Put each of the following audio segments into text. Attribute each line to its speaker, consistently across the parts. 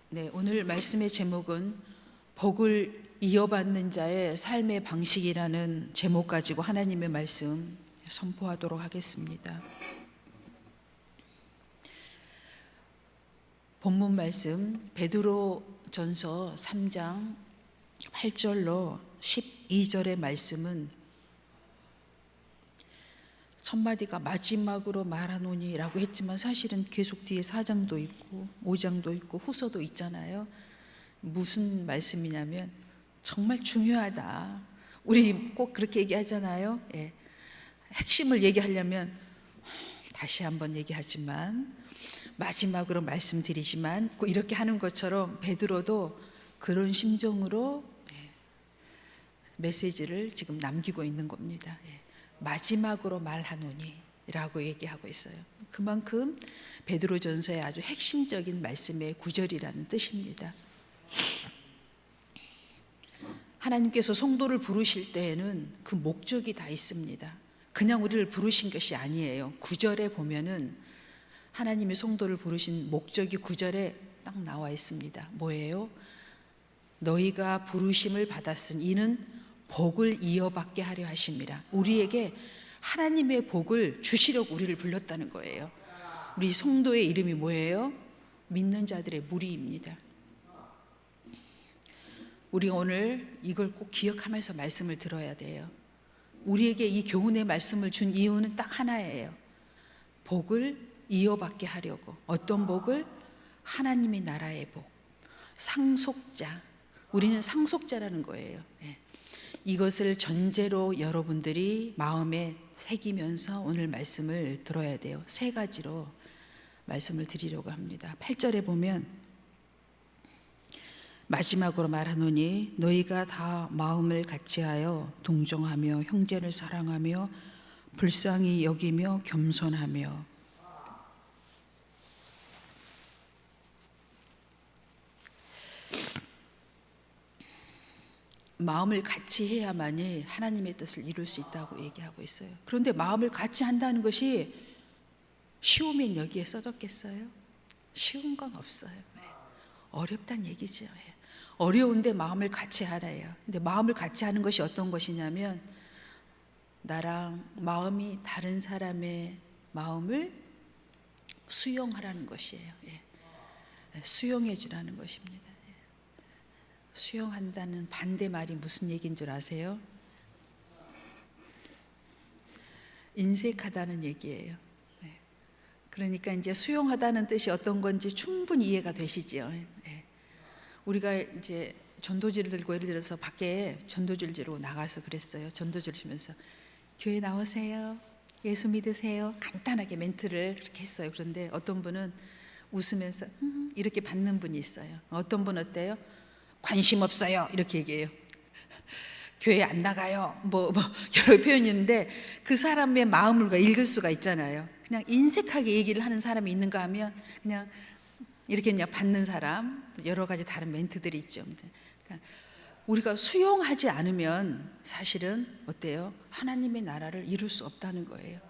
Speaker 1: 네, 오늘 말씀의 제목은 복을 이어받는 자의 삶의 방식이라는 제목 가지고 하나님의 말씀 선포하도록 하겠습니다. 본문 말씀 베드로전서 3장 8절로 12절의 말씀은 첫 마디가 마지막으로 말하노니라고 했지만 사실은 계속 뒤에 4장도 있고 5장도 있고 후서도 있잖아요. 무슨 말씀이냐면 정말 중요하다. 우리 꼭 그렇게 얘기하잖아요. 예. 핵심을 얘기하려면 다시 한번 얘기하지만 마지막으로 말씀드리지만 이렇게 하는 것처럼 베드로도 그런 심정으로 메시지를 지금 남기고 있는 겁니다. 마지막으로 말하노니 라고 얘기하고 있어요. 그만큼 베드로전서의 아주 핵심적인 말씀의 구절이라는 뜻입니다. 하나님께서 성도를 부르실 때에는 그 목적이 다 있습니다. 그냥 우리를 부르신 것이 아니에요. 9절에 보면은 하나님이 성도를 부르신 목적이 9절에 딱 나와 있습니다. 뭐예요? 너희가 부르심을 받았으니 이는 복을 이어받게 하려 하심이라. 우리에게 하나님의 복을 주시려고 우리를 불렀다는 거예요. 우리 성도의 이름이 뭐예요? 믿는 자들의 무리입니다. 우리가 오늘 이걸 꼭 기억하면서 말씀을 들어야 돼요. 우리에게 이 교훈의 말씀을 준 이유는 딱 하나예요. 복을 이어받게 하려고. 어떤 복을? 하나님의 나라의 복. 상속자. 우리는 상속자라는 거예요. 이것을 전제로 여러분들이 마음에 새기면서 오늘 말씀을 들어야 돼요. 세 가지로 말씀을 드리려고 합니다. 8절에 보면 마지막으로 말하노니 너희가 다 마음을 같이하여 동정하며 형제를 사랑하며 불쌍히 여기며 겸손하며. 마음을 같이 해야만이 하나님의 뜻을 이룰 수 있다고 얘기하고 있어요. 그런데 마음을 같이 한다는 것이 쉬우면 여기에 써졌겠어요? 쉬운 건 없어요. 어렵단 얘기죠. 어려운데 마음을 같이 하래요. 근데 마음을 같이 하는 것이 어떤 것이냐면 나랑 마음이 다른 사람의 마음을 수용하라는 것이에요. 수용해 주라는 것입니다. 수용한다는 반대말이 무슨 얘기인 줄 아세요? 인색하다는 얘기예요. 그러니까 이제 수용하다는 뜻이 어떤 건지 충분히 이해가 되시죠? 우리가 이제 전도지를 들고 예를 들어서 밖에 전도지를 들고 나가서 그랬어요. 전도지를 주면서 교회 나오세요. 예수 믿으세요. 간단하게 멘트를 그렇게 했어요. 그런데 어떤 분은 웃으면서 이렇게 받는 분이 있어요. 어떤 분은 어때요? 관심 없어요. 이렇게 얘기해요. 교회 안 나가요. 뭐 여러 표현이 있는데 그 사람의 마음을 우리가 읽을 수가 있잖아요. 그냥 인색하게 얘기를 하는 사람이 있는가 하면 그냥 이렇게 그냥 받는 사람, 여러 가지 다른 멘트들이 있죠. 그러니까 우리가 수용하지 않으면 사실은 어때요? 하나님의 나라를 이룰 수 없다는 거예요.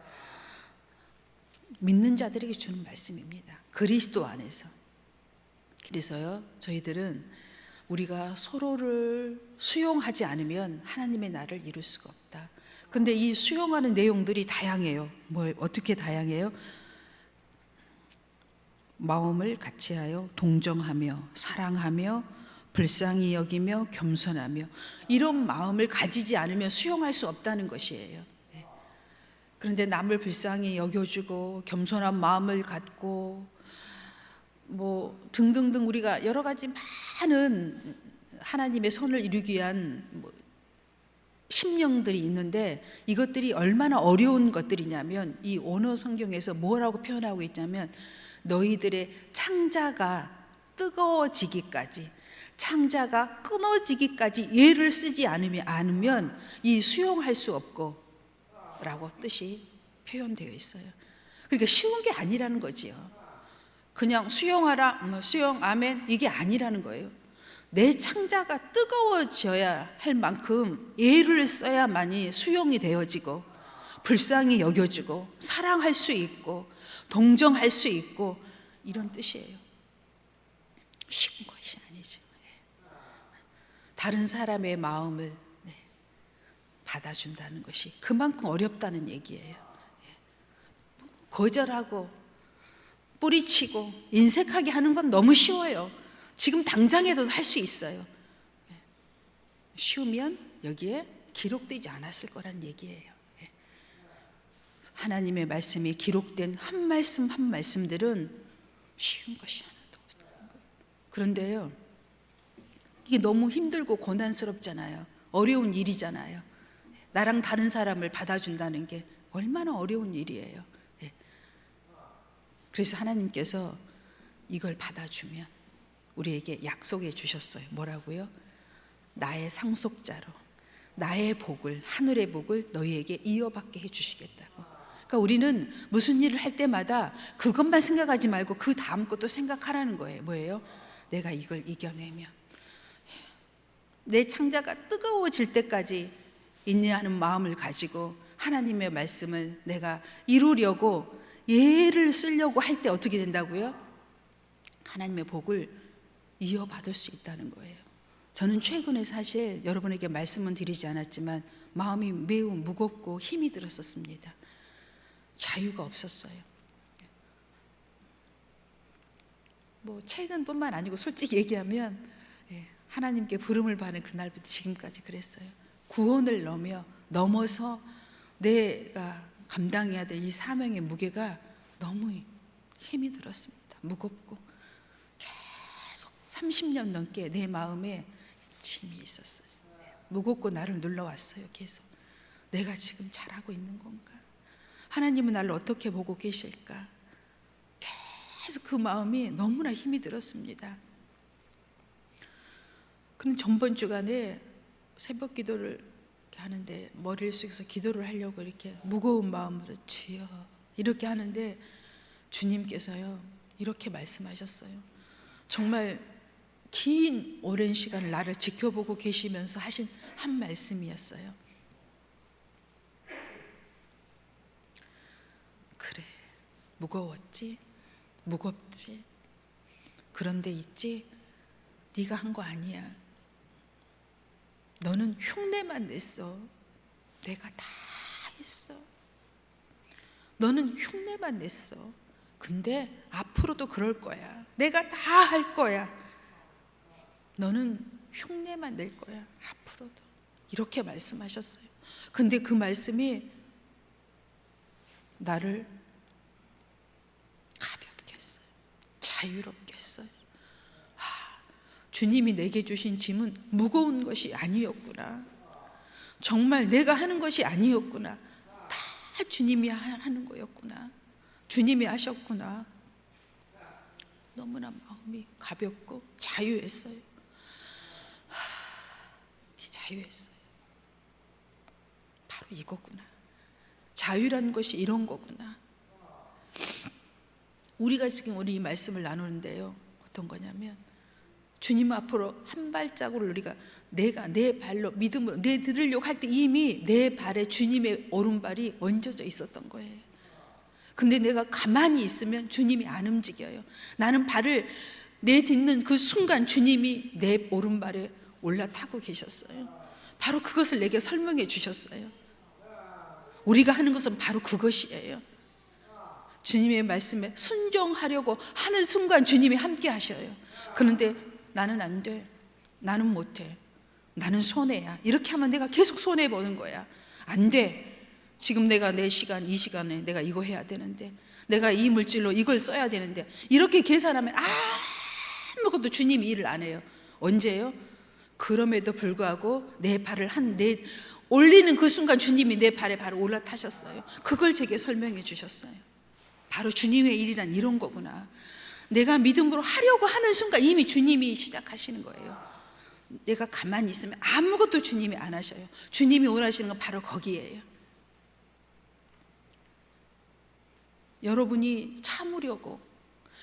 Speaker 1: 믿는 자들에게 주는 말씀입니다. 그리스도 안에서. 그래서요, 저희들은 우리가 서로를 수용하지 않으면 하나님의 나라를 이룰 수가 없다. 근데 이 수용하는 내용들이 다양해요. 어떻게 다양해요? 마음을 같이하여 동정하며 사랑하며 불쌍히 여기며 겸손하며. 이런 마음을 가지지 않으면 수용할 수 없다는 것이에요. 그런데 남을 불쌍히 여겨주고 겸손한 마음을 갖고 등등등 우리가 여러 가지 많은 하나님의 선을 이루기 위한 심령들이 있는데 이것들이 얼마나 어려운 것들이냐면 이 원어 성경에서 뭐라고 표현하고 있냐면 너희들의 창자가 뜨거워지기까지, 창자가 끊어지기까지 예를 쓰지 않으면 이 수용할 수 없고 라고 뜻이 표현되어 있어요. 그러니까 쉬운 게 아니라는 거지요. 그냥 수용하라, 수용, 아멘 이게 아니라는 거예요. 내 창자가 뜨거워져야 할 만큼 예를 써야만이 수용이 되어지고 불쌍히 여겨지고 사랑할 수 있고 동정할 수 있고 이런 뜻이에요. 쉬운 거예요. 다른 사람의 마음을 받아준다는 것이 그만큼 어렵다는 얘기예요. 거절하고 뿌리치고 인색하게 하는 건 너무 쉬워요. 지금 당장에도 할 수 있어요. 쉬우면 여기에 기록되지 않았을 거란 얘기예요. 하나님의 말씀이 기록된 한 말씀 한 말씀들은 쉬운 것이 하나도 없다는 거예요. 그런데요, 이게 너무 힘들고 고난스럽잖아요. 어려운 일이잖아요. 나랑 다른 사람을 받아준다는 게 얼마나 어려운 일이에요. 그래서 하나님께서 이걸 받아주면 우리에게 약속해 주셨어요. 뭐라고요? 나의 상속자로 나의 복을, 하늘의 복을 너희에게 이어받게 해주시겠다고. 그러니까 우리는 무슨 일을 할 때마다 그것만 생각하지 말고 그 다음 것도 생각하라는 거예요. 뭐예요? 내가 이걸 이겨내면 내 창자가 뜨거워질 때까지 인내하는 마음을 가지고 하나님의 말씀을 내가 이루려고 예를 쓰려고 할 때 어떻게 된다고요? 하나님의 복을 이어받을 수 있다는 거예요. 저는 최근에 사실 여러분에게 말씀은 드리지 않았지만 마음이 매우 무겁고 힘이 들었었습니다. 자유가 없었어요. 뭐 최근뿐만 아니고 솔직히 얘기하면 하나님께 부름을 받은 그날부터 지금까지 그랬어요. 구원을 넘어서 내가 감당해야 될 이 사명의 무게가 너무 힘이 들었습니다. 무겁고 계속 30년 넘게 내 마음에 짐이 있었어요. 무겁고 나를 눌러왔어요. 계속 내가 지금 잘하고 있는 건가? 하나님은 나를 어떻게 보고 계실까? 계속 그 마음이 너무나 힘이 들었습니다. 그럼 전번 주간에 새벽 기도를 하는데 머리를 숙여서 기도를 하려고 이렇게 무거운 마음으로 주여 이렇게 하는데 주님께서요 이렇게 말씀하셨어요. 정말 긴 오랜 시간을 나를 지켜보고 계시면서 하신 한 말씀이었어요. 그래, 무거웠지? 무겁지? 그런데 있지? 네가 한 거 아니야. 너는 흉내만 냈어. 내가 다 했어. 너는 흉내만 냈어. 근데 앞으로도 그럴 거야. 내가 다 할 거야. 너는 흉내만 낼 거야. 앞으로도. 이렇게 말씀하셨어요. 근데 그 말씀이 나를 가볍게 했어요. 자유롭게 했어요. 주님이 내게 주신 짐은 무거운 것이 아니었구나. 정말 내가 하는 것이 아니었구나. 다 주님이 하는 거였구나. 주님이 하셨구나. 너무나 마음이 가볍고 자유했어요. 자유했어요. 바로 이거구나. 자유라는 것이 이런 거구나. 우리가 지금 우리 이 말씀을 나누는데요, 어떤 거냐면 주님 앞으로 한 발자국을 우리가 내가 내 발로 믿음으로 들으려고 할 때 이미 내 발에 주님의 오른발이 얹어져 있었던 거예요. 근데 내가 가만히 있으면 주님이 안 움직여요. 나는 발을 내딛는 그 순간 주님이 내 오른발에 올라타고 계셨어요. 바로 그것을 내게 설명해 주셨어요. 우리가 하는 것은 바로 그것이에요. 주님의 말씀에 순종하려고 하는 순간 주님이 함께 하셔요. 그런데 나는 안 돼. 나는 못해. 나는 손해야. 이렇게 하면 내가 계속 손해보는 거야. 안 돼. 지금 내가 내 시간, 이 시간에 내가 이거 해야 되는데, 내가 이 물질로 이걸 써야 되는데, 이렇게 계산하면 아무것도 주님이 일을 안 해요. 언제요? 그럼에도 불구하고 내 발을 올리는 그 순간 주님이 내 발에 바로 올라타셨어요. 그걸 제게 설명해 주셨어요. 바로 주님의 일이란 이런 거구나. 내가 믿음으로 하려고 하는 순간 이미 주님이 시작하시는 거예요. 내가 가만히 있으면 아무것도 주님이 안 하셔요. 주님이 원하시는 건 바로 거기에요. 여러분이 참으려고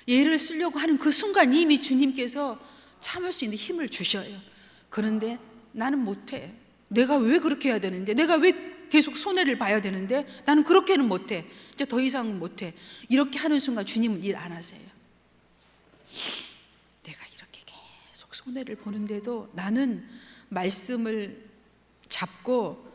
Speaker 1: 예를 쓰려고 하는 그 순간 이미 주님께서 참을 수 있는 힘을 주셔요. 그런데 나는 못해. 내가 왜 그렇게 해야 되는데, 내가 왜 계속 손해를 봐야 되는데, 나는 그렇게는 못해. 이제 더 이상은 못해. 이렇게 하는 순간 주님은 일 안 하세요. 내가 이렇게 계속 손해를 보는데도 나는 말씀을 잡고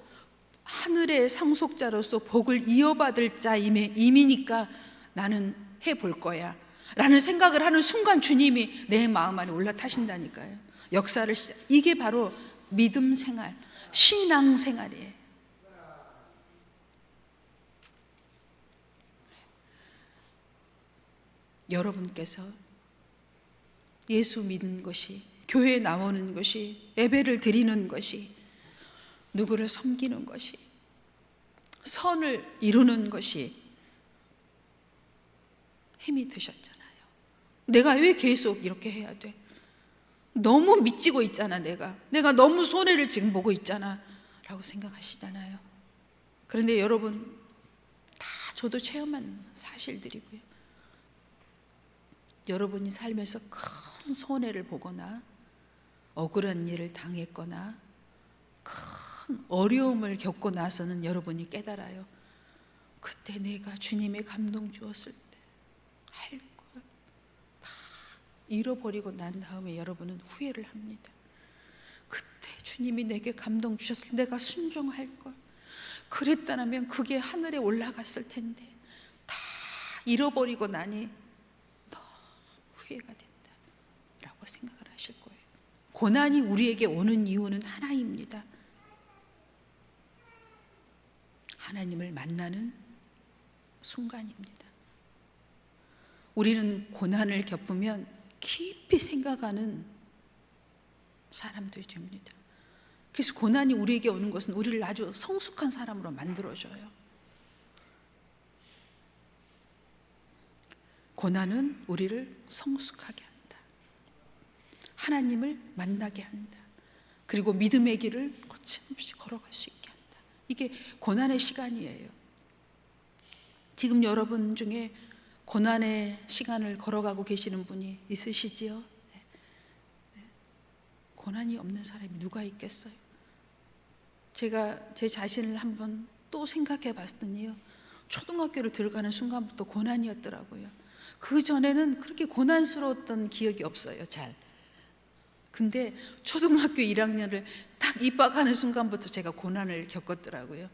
Speaker 1: 하늘의 상속자로서 복을 이어받을 자임이니까 나는 해볼 거야 라는 생각을 하는 순간 주님이 내 마음 안에 올라타신다니까요. 역사를 이게 바로 믿음 생활, 신앙 생활이에요. 여러분께서 예수 믿는 것이, 교회에 나오는 것이, 예배를 드리는 것이, 누구를 섬기는 것이, 선을 이루는 것이 힘이 드셨잖아요. 내가 왜 계속 이렇게 해야 돼? 너무 미치고 있잖아. 내가 너무 손해를 지금 보고 있잖아 라고 생각하시잖아요. 그런데 여러분, 다 저도 체험한 사실들이고요. 여러분이 살면서 큰 손해를 보거나 억울한 일을 당했거나 큰 어려움을 겪고 나서는 여러분이 깨달아요. 그때 내가 주님의 감동 주었을 때 할 걸 다 잃어버리고 난 다음에 여러분은 후회를 합니다. 그때 주님이 내게 감동 주셨을 때 내가 순종할 걸 그랬다면 그게 하늘에 올라갔을 텐데 다 잃어버리고 나니 후회가 된다 라고 생각을 하실 거예요. 고난이 우리에게 오는 이유는 하나입니다. 하나님을 만나는 순간입니다. 우리는 고난을 겪으면 깊이 생각하는 사람들이 됩니다. 그래서 고난이 우리에게 오는 것은 우리를 아주 성숙한 사람으로 만들어줘요. 고난은 우리를 성숙하게 한다. 하나님을 만나게 한다. 그리고 믿음의 길을 거침없이 걸어갈 수 있게 한다. 이게 고난의 시간이에요. 지금 여러분 중에 고난의 시간을 걸어가고 계시는 분이 있으시지요? 네. 고난이 없는 사람이 누가 있겠어요? 제가 제 자신을 한번 또 생각해 봤더니요, 초등학교를 들어가는 순간부터 고난이었더라고요. 그 전에는 그렇게 고난스러웠던 기억이 없어요, 잘. 근데 초등학교 1학년을 딱 입학하는 순간부터 제가 고난을 겪었더라고요.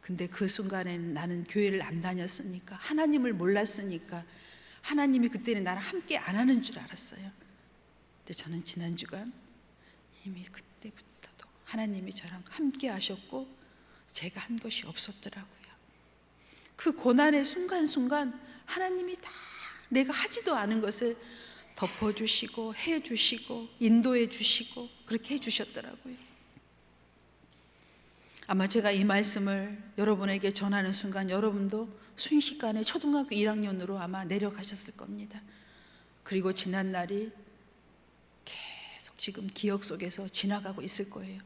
Speaker 1: 근데 그 순간에는 나는 교회를 안 다녔으니까, 하나님을 몰랐으니까 하나님이 그때는 나랑 함께 안 하는 줄 알았어요. 근데 저는 지난 주간 이미 그때부터도 하나님이 저랑 함께 하셨고 제가 한 것이 없었더라고요. 그 고난의 순간순간 하나님이 다 내가 하지도 않은 것을 덮어주시고 해주시고 인도해 주시고 그렇게 해주셨더라고요. 아마 제가 이 말씀을 여러분에게 전하는 순간 여러분도 순식간에 초등학교 1학년으로 아마 내려가셨을 겁니다. 그리고 지난 날이 계속 지금 기억 속에서 지나가고 있을 거예요.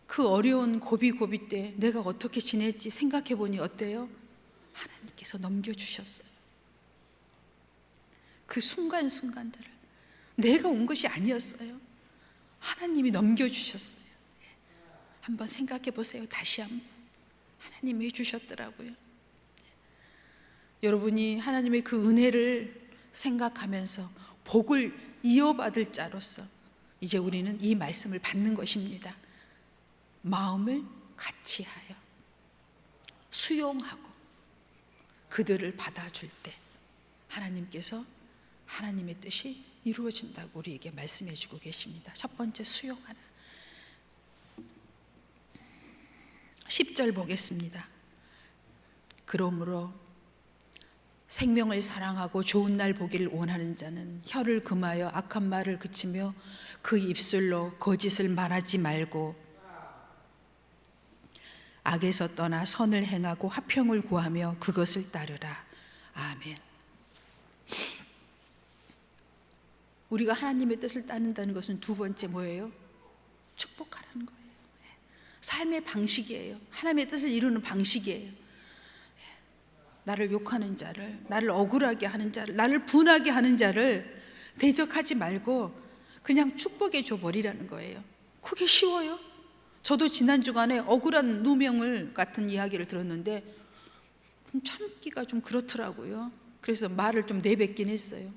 Speaker 1: 그 어려운 고비 때 내가 어떻게 지냈지 생각해 보니 어때요? 하나님께서 넘겨주셨어요. 그 순간순간들을 내가 온 것이 아니었어요. 하나님이 넘겨주셨어요. 한번 생각해 보세요. 다시 한번. 하나님이 해주셨더라고요. 여러분이 하나님의 그 은혜를 생각하면서 복을 이어받을 자로서 이제 우리는 이 말씀을 받는 것입니다. 마음을 같이하여 수용하고 그들을 받아줄 때 하나님께서 하나님의 뜻이 이루어진다고 우리에게 말씀해 주고 계십니다. 첫 번째, 수용하라. 10절 보겠습니다. 그러므로 생명을 사랑하고 좋은 날 보기를 원하는 자는 혀를 금하여 악한 말을 그치며 그 입술로 거짓을 말하지 말고 악에서 떠나 선을 행하고 화평을 구하며 그것을 따르라. 아멘. 우리가 하나님의 뜻을 따른다는 것은 두 번째 뭐예요? 축복하라는 거예요. 삶의 방식이에요. 하나님의 뜻을 이루는 방식이에요. 나를 욕하는 자를, 나를 억울하게 하는 자를, 나를 분하게 하는 자를 대적하지 말고 그냥 축복해 줘버리라는 거예요. 그게 쉬워요. 저도 지난 주간에 억울한 누명을 같은 이야기를 들었는데 참기가 좀 그렇더라고요. 그래서 말을 좀 내뱉긴 했어요.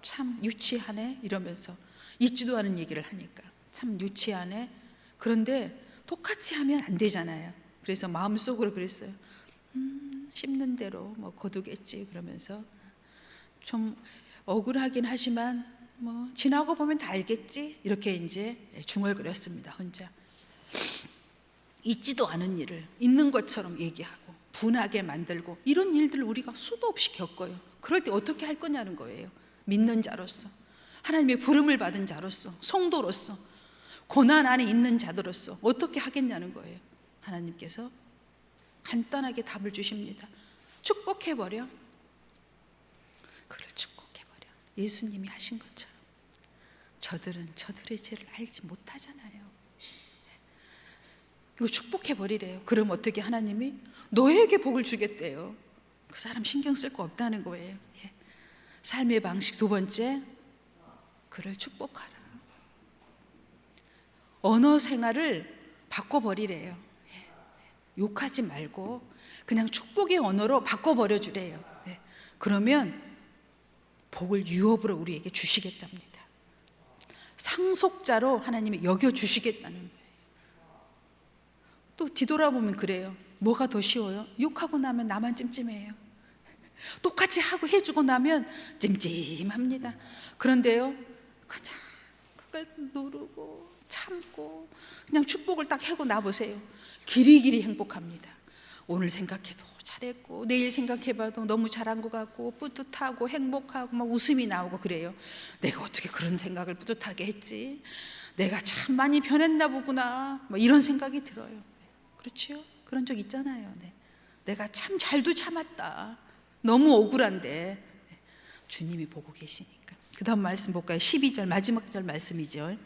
Speaker 1: 참 유치하네 이러면서 있지도 않은 얘기를 하니까. 참 유치하네. 그런데 똑같이 하면 안 되잖아요. 그래서 마음속으로 그랬어요. 씹는 대로 뭐 거두겠지 그러면서 좀 억울하긴 하지만 뭐 지나고 보면 다 알겠지 이렇게 이제 중얼거렸습니다. 혼자. 있지도 않은 일을 있는 것처럼 얘기하고 분하게 만들고 이런 일들을 우리가 수도 없이 겪어요. 그럴 때 어떻게 할 거냐는 거예요. 믿는 자로서, 하나님의 부름을 받은 자로서, 성도로서, 고난 안에 있는 자들로서 어떻게 하겠냐는 거예요. 하나님께서 간단하게 답을 주십니다. 축복해버려. 그를 축복해버려. 예수님이 하신 것처럼. 저들은 저들의 죄를 알지 못하잖아요. 이거 축복해버리래요. 그럼 어떻게 하나님이 너에게 복을 주겠대요. 그 사람 신경 쓸 거 없다는 거예요. 삶의 방식 두 번째, 그를 축복하라. 언어 생활을 바꿔버리래요. 욕하지 말고 그냥 축복의 언어로 바꿔버려 주래요. 그러면 복을 유업으로 우리에게 주시겠답니다. 상속자로 하나님이 여겨주시겠다는 거예요. 또 뒤돌아보면 그래요. 뭐가 더 쉬워요? 욕하고 나면 나만 찜찜해요. 똑같이 하고 해주고 나면 찜찜합니다. 그런데요, 그냥 그걸 누르고 참고 그냥 축복을 딱 하고 나보세요. 길이길이 행복합니다. 오늘 생각해도 잘했고 내일 생각해봐도 너무 잘한 것 같고 뿌듯하고 행복하고 막 웃음이 나오고 그래요. 내가 어떻게 그런 생각을 뿌듯하게 했지? 내가 참 많이 변했나 보구나. 뭐 이런 생각이 들어요. 그렇죠? 그런 적 있잖아요. 내가 참 잘도 참았다. 너무 억울한데 주님이 보고 계시니까. 그 다음 말씀 볼까요? 12절 마지막 절 말씀이죠.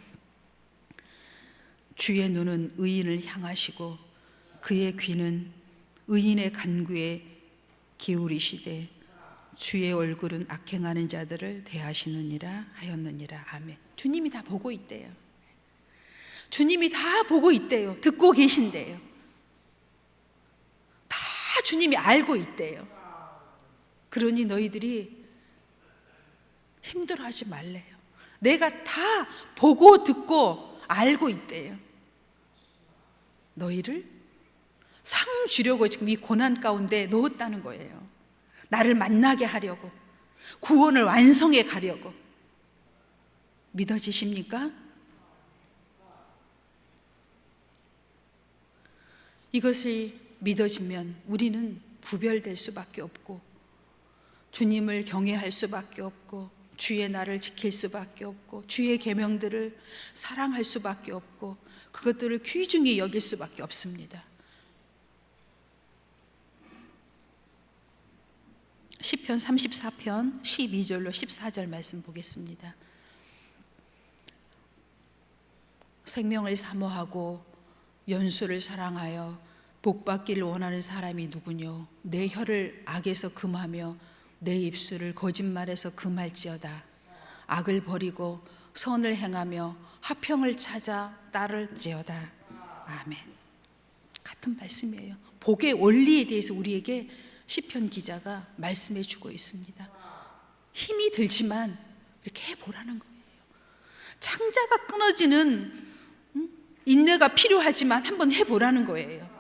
Speaker 1: 주의 눈은 의인을 향하시고 그의 귀는 의인의 간구에 기울이시되 주의 얼굴은 악행하는 자들을 대하시느니라 하였느니라. 아멘. 주님이 다 보고 있대요. 주님이 다 보고 있대요. 듣고 계신대요. 다 주님이 알고 있대요. 그러니 너희들이 힘들어하지 말래요. 내가 다 보고 듣고 알고 있대요. 너희를 상 주려고 지금 이 고난 가운데 넣었다는 거예요. 나를 만나게 하려고, 구원을 완성해 가려고. 믿어지십니까? 이것이 믿어지면 우리는 구별될 수밖에 없고 주님을 경외할 수밖에 없고 주의 날을 지킬 수밖에 없고 주의 계명들을 사랑할 수밖에 없고 그것들을 귀중히 여길 수밖에 없습니다. 시편 34편 12절로 14절 말씀 보겠습니다. 생명을 사모하고 연수를 사랑하여 복받기를 원하는 사람이 누구뇨? 내 혀를 악에서 금하며 내 입술을 거짓말에서 금할지어다. 악을 버리고 선을 행하며 화평을 찾아 따를지어다. 아멘. 같은 말씀이에요. 복의 원리에 대해서 우리에게 시편 기자가 말씀해 주고 있습니다. 힘이 들지만 이렇게 해보라는 거예요. 창자가 끊어지는 인내가 필요하지만 한번 해보라는 거예요.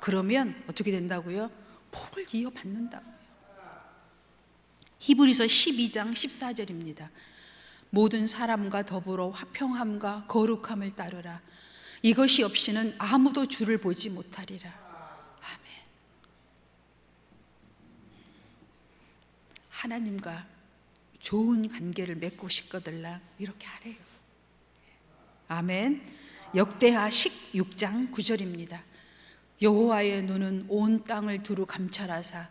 Speaker 1: 그러면 어떻게 된다고요? 복을 이어받는다고요. 히브리서 12장 14절입니다. 모든 사람과 더불어 화평함과 거룩함을 따르라. 이것이 없이는 아무도 주를 보지 못하리라. 아멘. 하나님과 좋은 관계를 맺고 싶거들라 이렇게 하래요. 아멘. 역대하 16장 9절입니다. 여호와의 눈은 온 땅을 두루 감찰하사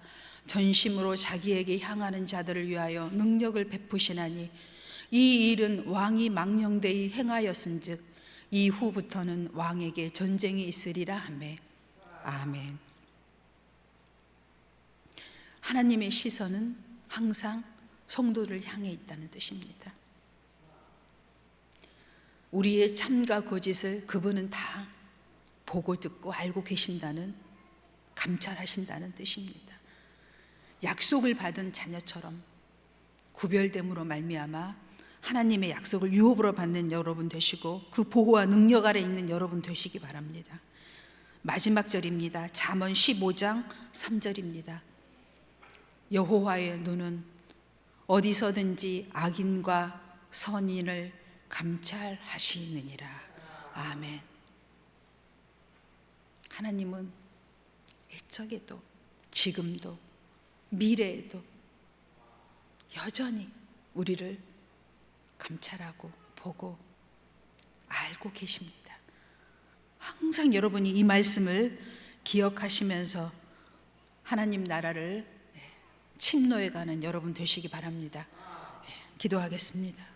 Speaker 1: 전심으로 자기에게 향하는 자들을 위하여 능력을 베푸시나니 이 일은 왕이 망령되이 행하였은즉 이후부터는 왕에게 전쟁이 있으리라 하매. 아멘. 하나님의 시선은 항상 성도를 향해 있다는 뜻입니다. 우리의 참과 거짓을 그분은 다 보고 듣고 알고 계신다는, 감찰하신다는 뜻입니다. 약속을 받은 자녀처럼 구별됨으로 말미암아 하나님의 약속을 유업으로 받는 여러분 되시고 그 보호와 능력 아래 있는 여러분 되시기 바랍니다. 마지막 절입니다. 잠언 15장 3절입니다. 여호와의 눈은 어디서든지 악인과 선인을 감찰하시느니라. 아멘. 하나님은 애적에도 지금도 미래에도 여전히 우리를 감찰하고 보고 알고 계십니다. 항상 여러분이 이 말씀을 기억하시면서 하나님 나라를 침노해 가는 여러분 되시기 바랍니다. 기도하겠습니다.